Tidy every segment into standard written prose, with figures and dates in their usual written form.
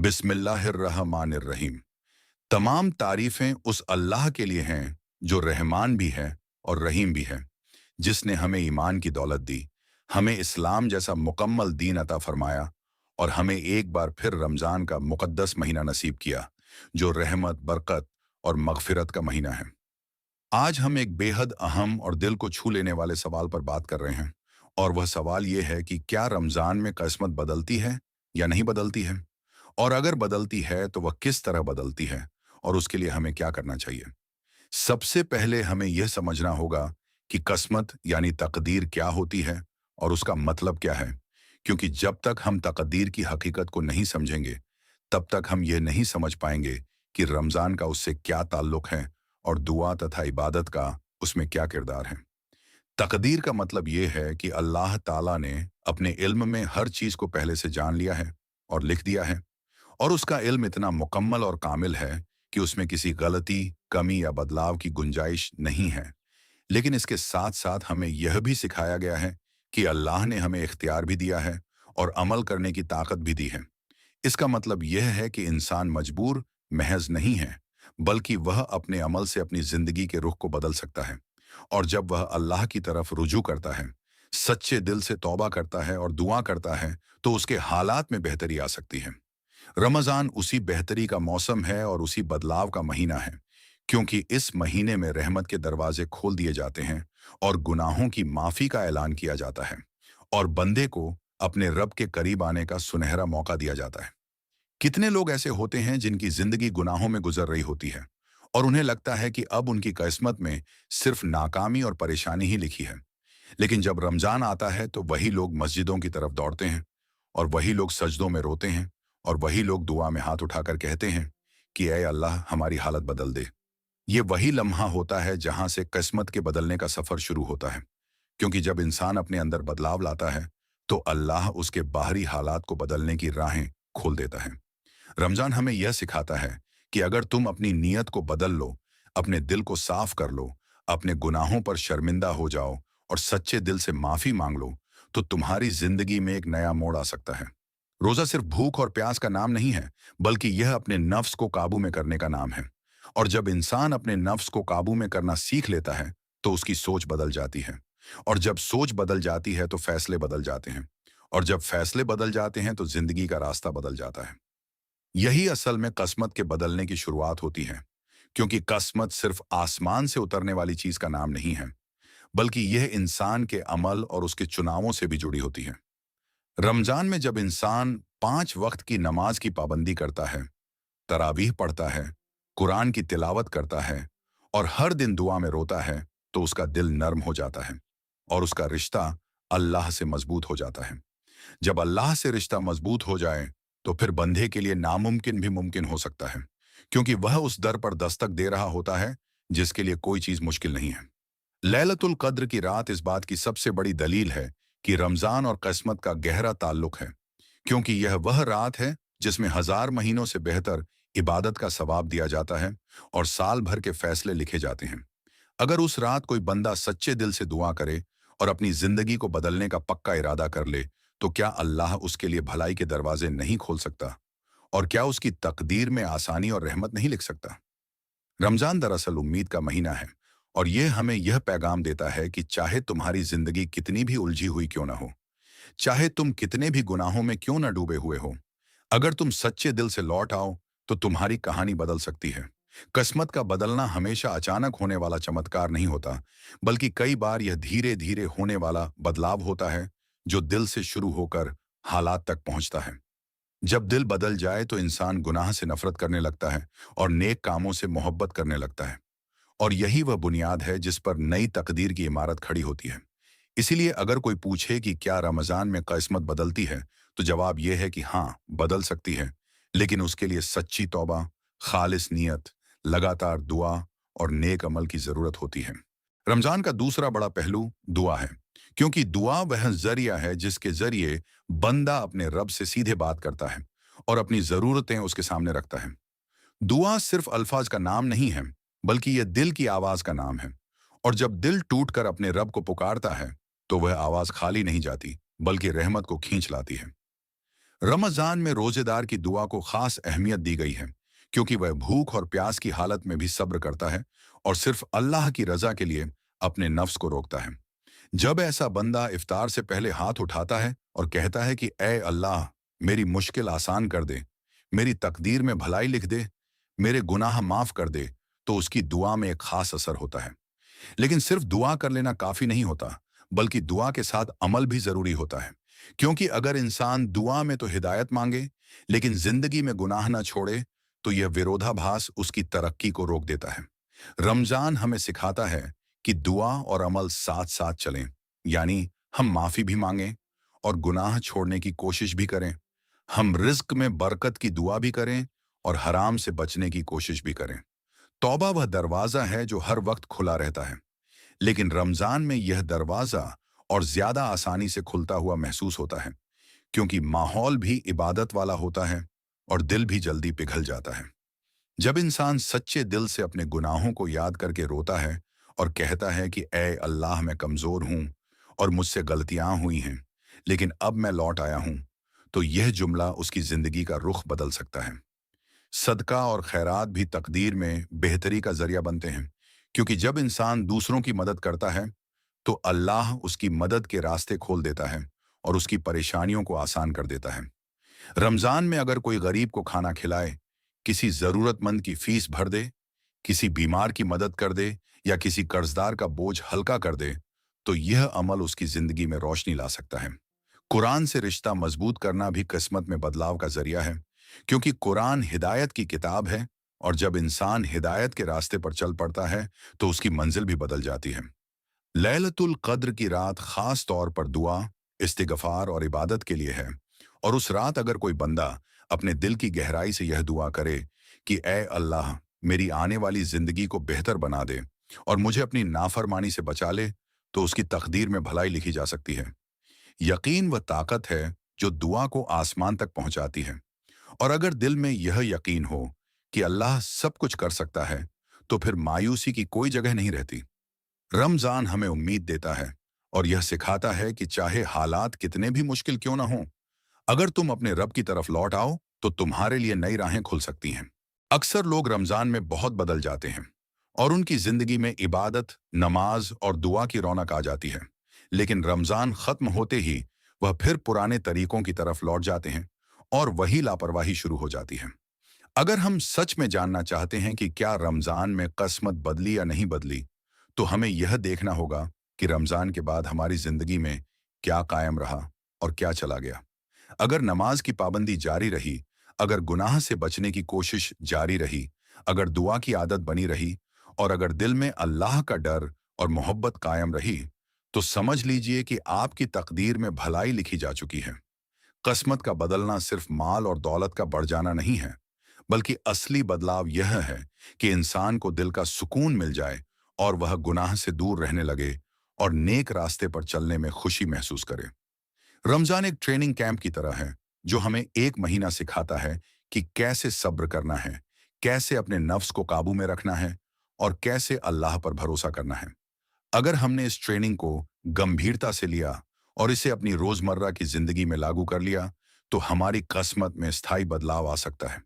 बिस्मिल्लाहिर्रहमानिर्रहीम। तमाम तारीफें उस अल्लाह के लिए हैं जो रहमान भी है और रहीम भी है, जिसने हमें ईमान की दौलत दी, हमें इस्लाम जैसा मुकम्मल दीन अता फरमाया और हमें एक बार फिर रमज़ान का मुक़द्दस महीना नसीब किया, जो रहमत, बरकत और मग़फ़िरत का महीना है। आज हम एक बेहद अहम और दिल को छू लेने वाले सवाल पर बात कर रहे हैं, और वह सवाल ये है कि क्या रमज़ान में किस्मत बदलती है या नहीं बदलती है? और अगर बदलती है तो वह किस तरह बदलती है और उसके लिए हमें क्या करना चाहिए। सबसे पहले हमें यह समझना होगा कि किस्मत यानी तकदीर क्या होती है और उसका मतलब क्या है, क्योंकि जब तक हम तकदीर की हकीकत को नहीं समझेंगे तब तक हम यह नहीं समझ पाएंगे कि रमज़ान का उससे क्या ताल्लुक है और दुआ तथा इबादत का उसमें क्या किरदार है। तकदीर का मतलब यह है कि अल्लाह ताला ने अपने इल्म में हर चीज़ को पहले से जान लिया है और लिख दिया है, और उसका इल्म इतना मुकम्मल और कामिल है कि उसमें किसी गलती, कमी या बदलाव की गुंजाइश नहीं है। लेकिन इसके साथ साथ हमें यह भी सिखाया गया है कि अल्लाह ने हमें इख्तियार भी दिया है और अमल करने की ताकत भी दी है। इसका मतलब यह है कि इंसान मजबूर महज नहीं है, बल्कि वह अपने अमल से अपनी जिंदगी के रुख को बदल सकता है। और जब वह अल्लाह की तरफ रुजू करता है, सच्चे दिल से तौबा करता है और दुआ करता है, तो उसके हालात में बेहतरी आ सकती है। रमज़ान उसी बेहतरी का मौसम है और उसी बदलाव का महीना है, क्योंकि इस महीने में रहमत के दरवाजे खोल दिए जाते हैं और गुनाहों की माफ़ी का ऐलान किया जाता है और बंदे को अपने रब के करीब आने का सुनहरा मौका दिया जाता है। कितने लोग ऐसे होते हैं जिनकी जिंदगी गुनाहों में गुजर रही होती है और उन्हें लगता है कि अब उनकी किस्मत में सिर्फ नाकामी और परेशानी ही लिखी है। लेकिन जब रमज़ान आता है तो वही लोग मस्जिदों की तरफ दौड़ते हैं और वही लोग सजदों में रोते हैं और वही लोग दुआ में हाथ उठाकर कहते हैं कि ऐ अल्लाह हमारी हालत बदल दे। ये वही लम्हा होता है जहां से किस्मत के बदलने का सफर शुरू होता है, क्योंकि जब इंसान अपने अंदर बदलाव लाता है तो अल्लाह उसके बाहरी हालात को बदलने की राहें खोल देता है। रमजान हमें यह सिखाता है कि अगर तुम अपनी नीयत को बदल लो, अपने दिल को साफ कर लो, अपने गुनाहों पर शर्मिंदा हो जाओ और सच्चे दिल से माफी मांग लो, तो तुम्हारी जिंदगी में एक नया मोड़ आ सकता है। रोजा सिर्फ भूख और प्यास का नाम नहीं है, बल्कि यह अपने नफ्स को काबू में करने का नाम है। और जब इंसान अपने नफ्स को काबू में करना सीख लेता है तो उसकी सोच बदल जाती है, और जब सोच बदल जाती है तो फैसले बदल जाते हैं, और जब फैसले बदल जाते हैं तो जिंदगी का रास्ता बदल जाता है। यही असल में किस्मत के बदलने की शुरुआत होती है, क्योंकि किस्मत सिर्फ आसमान से उतरने वाली चीज का नाम नहीं है, बल्कि यह इंसान के अमल और उसके चुनावों से भी जुड़ी होती है। रमजान में जब इंसान 5 वक्त की नमाज की पाबंदी करता है, तरावीह पढ़ता है, कुरान की तिलावत करता है और हर दिन दुआ में रोता है, तो उसका दिल नर्म हो जाता है और उसका रिश्ता अल्लाह से मजबूत हो जाता है। जब अल्लाह से रिश्ता मजबूत हो जाए तो फिर बंदे के लिए नामुमकिन भी मुमकिन हो सकता है, क्योंकि वह उस दर पर दस्तक दे रहा होता है जिसके लिए कोई चीज मुश्किल नहीं है। लैलतुल कद्र की रात इस बात की सबसे बड़ी दलील है कि रमजान और किस्मत का गहरा ताल्लुक है, क्योंकि यह वह रात है जिसमें 1000 महीनों से बेहतर इबादत का सवाब दिया जाता है और साल भर के फैसले लिखे जाते हैं। अगर उस रात कोई बंदा सच्चे दिल से दुआ करे और अपनी जिंदगी को बदलने का पक्का इरादा कर ले, तो क्या अल्लाह उसके लिए भलाई के दरवाजे नहीं खोल सकता? और क्या उसकी तकदीर में आसानी और रहमत नहीं लिख सकता? रमजान दरअसल उम्मीद का महीना है, और यह हमें यह पैगाम देता है कि चाहे तुम्हारी जिंदगी कितनी भी उलझी हुई क्यों ना हो, चाहे तुम कितने भी गुनाहों में क्यों ना डूबे हुए हो, अगर तुम सच्चे दिल से लौट आओ तो तुम्हारी कहानी बदल सकती है। किस्मत का बदलना हमेशा अचानक होने वाला चमत्कार नहीं होता, बल्कि कई बार यह धीरे धीरे होने वाला बदलाव होता है, जो दिल से शुरू होकर हालात तक पहुंचता है। जब दिल बदल जाए तो इंसान गुनाह से नफरत करने लगता है और नेक कामों से मोहब्बत करने लगता है, और यही वह बुनियाद है जिस पर नई तकदीर की इमारत खड़ी होती है। इसीलिए अगर कोई पूछे कि क्या रमजान में किस्मत बदलती है, तो जवाब यह है कि हाँ, बदल सकती है, लेकिन उसके लिए सच्ची तौबा, खालिस नीयत, लगातार दुआ और नेक अमल की जरूरत होती है। रमजान का दूसरा बड़ा पहलू दुआ है, क्योंकि दुआ वह जरिया है जिसके जरिए बंदा अपने रब से सीधे बात करता है और अपनी जरूरतें उसके सामने रखता है। दुआ सिर्फ अल्फाज का नाम नहीं है, बल्कि यह दिल की आवाज का नाम है, और जब दिल टूटकर अपने रब को पुकारता है तो वह आवाज खाली नहीं जाती, बल्कि रहमत को खींच लाती है। रमजान में रोजेदार की दुआ को खास अहमियत दी गई है, क्योंकि वह भूख और प्यास की हालत में भी सब्र करता है और सिर्फ अल्लाह की रजा के लिए अपने नफ्स को रोकता है। जब ऐसा बंदा इफ्तार से पहले हाथ उठाता है और कहता है कि ए अल्लाह, मेरी मुश्किल आसान कर दे, मेरी तकदीर में भलाई लिख दे, मेरे गुनाह माफ कर दे, तो उसकी दुआ में एक खास असर होता है। लेकिन सिर्फ दुआ कर लेना काफी नहीं होता, बल्कि दुआ के साथ अमल भी जरूरी होता है। क्योंकि अगर इंसान दुआ में तो हिदायत मांगे, लेकिन जिंदगी में गुनाह ना छोड़े, तो यह विरोधाभास उसकी तरक्की को रोक देता है। रमजान हमें सिखाता है कि दुआ और अमल साथ साथ चलें, यानी हम माफी भी मांगें और गुनाह छोड़ने की कोशिश भी करें। हम रिज्क में बरकत की दुआ भी करें और हराम से बचने की कोशिश भी करें। तौबा वह दरवाजा है जो हर वक्त खुला रहता है, लेकिन रमजान में यह दरवाजा और ज्यादा आसानी से खुलता हुआ महसूस होता है, क्योंकि माहौल भी इबादत वाला होता है और दिल भी जल्दी पिघल जाता है। जब इंसान सच्चे दिल से अपने गुनाहों को याद करके रोता है और कहता है कि ए अल्लाह, मैं कमजोर हूं और मुझसे गलतियां हुई हैं, लेकिन अब मैं लौट आया हूं, तो यह जुमला उसकी जिंदगी का रुख बदल सकता है। सदका और खैरात भी तकदीर में बेहतरी का जरिया बनते हैं, क्योंकि जब इंसान दूसरों की मदद करता है तो अल्लाह उसकी मदद के रास्ते खोल देता है और उसकी परेशानियों को आसान कर देता है। रमजान में अगर कोई गरीब को खाना खिलाए, किसी जरूरतमंद की फीस भर दे, किसी बीमार की मदद कर दे या किसी कर्जदार का बोझ हल्का कर दे, तो यह अमल उसकी जिंदगी में रोशनी ला सकता है। कुरान से रिश्ता मजबूत करना भी किस्मत में बदलाव का जरिया है, क्योंकि कुरान हिदायत की किताब है और जब इंसान हिदायत के रास्ते पर चल पड़ता है तो उसकी मंजिल भी बदल जाती है। लैलतुल कद्र की रात खास तौर पर दुआ, इस्तिगफार और इबादत के लिए है, और उस रात अगर कोई बंदा अपने दिल की गहराई से यह दुआ करे कि ए अल्लाह, मेरी आने वाली जिंदगी को बेहतर बना दे और मुझे अपनी नाफरमानी से बचा ले, तो उसकी तकदीर में भलाई लिखी जा सकती है। यकीन वह ताकत है जो दुआ को आसमान तक पहुंचाती है, और अगर दिल में यह यकीन हो कि अल्लाह सब कुछ कर सकता है, तो फिर मायूसी की कोई जगह नहीं रहती। रमजान हमें उम्मीद देता है और यह सिखाता है कि चाहे हालात कितने भी मुश्किल क्यों ना हो, अगर तुम अपने रब की तरफ लौट आओ तो तुम्हारे लिए नई राहें खुल सकती हैं। अक्सर लोग रमजान में बहुत बदल जाते हैं और उनकी जिंदगी में इबादत, नमाज और दुआ की रौनक आ जाती है, लेकिन रमजान खत्म होते ही वह फिर पुराने तरीकों की तरफ लौट जाते हैं और वही लापरवाही शुरू हो जाती है। अगर हम सच में जानना चाहते हैं कि क्या रमजान में किस्मत बदली या नहीं बदली, तो हमें यह देखना होगा कि रमजान के बाद हमारी जिंदगी में क्या कायम रहा और क्या चला गया। अगर नमाज की पाबंदी जारी रही, अगर गुनाह से बचने की कोशिश जारी रही, अगर दुआ की आदत बनी रही और अगर दिल में अल्लाह का डर और मोहब्बत कायम रही, तो समझ लीजिए कि आपकी तकदीर में भलाई लिखी जा चुकी है। किस्मत का बदलना सिर्फ माल और दौलत का बढ़ जाना नहीं है, बल्कि असली बदलाव यह है कि इंसान को दिल का सुकून मिल जाए और वह गुनाह से दूर रहने लगे और नेक रास्ते पर चलने में खुशी महसूस करे। रमजान एक ट्रेनिंग कैंप की तरह है, जो हमें एक महीना सिखाता है कि कैसे सब्र करना है, कैसे अपने नफ्स को काबू में रखना है और कैसे अल्लाह पर भरोसा करना है। अगर हमने इस ट्रेनिंग को गंभीरता से लिया और इसे अपनी रोजमर्रा की जिंदगी में लागू कर लिया, तो हमारी किस्मत में स्थायी बदलाव आ सकता है।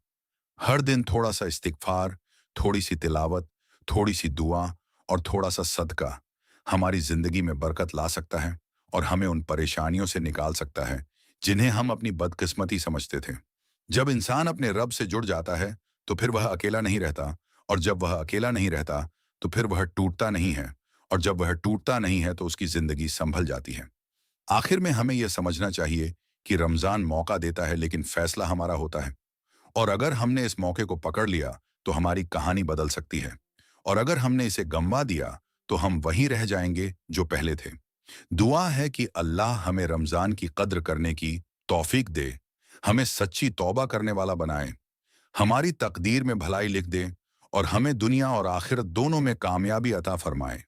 हर दिन थोड़ा सा इस्तिगफार, थोड़ी सी तिलावत, थोड़ी सी दुआ और थोड़ा सा सदका हमारी जिंदगी में बरकत ला सकता है और हमें उन परेशानियों से निकाल सकता है जिन्हें हम अपनी बदकिस्मती समझते थे। जब इंसान अपने रब से जुड़ जाता है तो फिर वह अकेला नहीं रहता, और जब वह अकेला नहीं रहता तो फिर वह टूटता नहीं है, और जब वह टूटता नहीं है तो उसकी जिंदगी संभल जाती है। आखिर में हमें यह समझना चाहिए कि रमजान मौका देता है, लेकिन फैसला हमारा होता है। और अगर हमने इस मौके को पकड़ लिया तो हमारी कहानी बदल सकती है, और अगर हमने इसे गंवा दिया तो हम वहीं रह जाएंगे जो पहले थे। दुआ है कि अल्लाह हमें रमजान की कद्र करने की तौफीक दे, हमें सच्ची तौबा करने वाला बनाए, हमारी तकदीर में भलाई लिख दे और हमें दुनिया और आखिरत दोनों में कामयाबी अता फरमाए।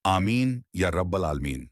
आमीन या रब्बल आलमीन।